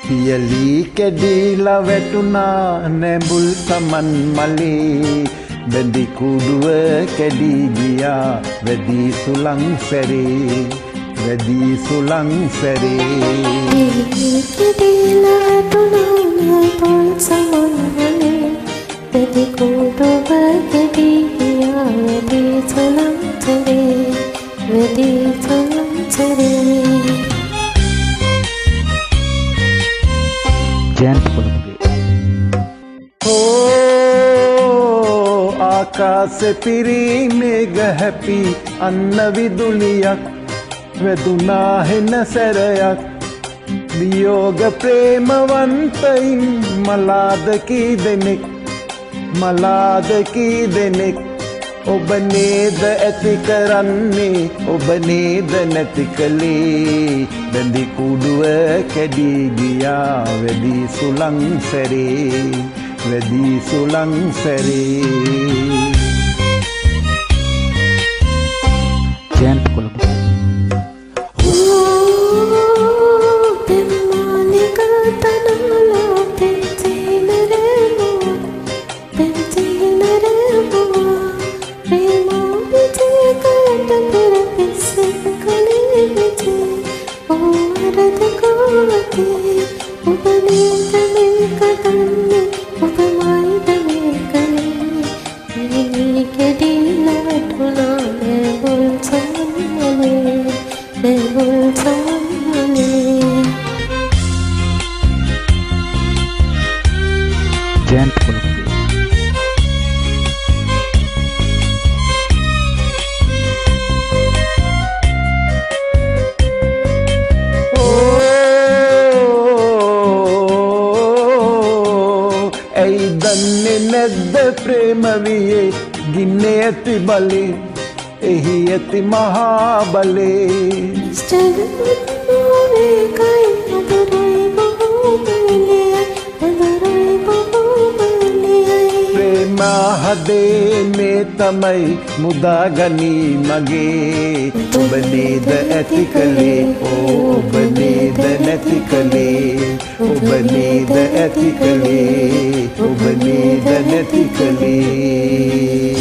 පියලි කැඩිලා වැටුණා නැඹුල් සමන් මලේ බැඳි කුඩුව කැඩී ගියා වැඩි සුළං සැරේ වැඩි සුළං සැරේ කැඩිලා වැටුණා නැඹුල් සමන් මලේ බැඳි කුඩුව කැඩී ගියා වැඩි සුළං සැරේ වැඩි සුළං සැරේ ආකාශෙ පිරි මේඝ හැපි අන්න විදුලියක් වැදුනා හෙන සැරයක් වියෝග ප්‍රේමවන්තයින් මලාද කී දෙනෙක් ඔබ නේද ඇති කරන්නේ ඔබ නේද නැති කළේ බැඳි කුඩුව කැඩී ගියා වැඩි සුළං සැරේ වැඩි සුළං සැරේ ඇයි දන්නේ නැද්ද ප්‍රේම වියේ ගින්නේ ඇති බලේ එහි ඇති මහා බලේ ප්‍රේම හදේ මේ තමයි මුදාගනී මගේ ඔබ නේද ඇති කළේ ඔබ නේද නැති කළේ ඔබ නේද ඇති කළේ ඔබ නේද නැති කළේ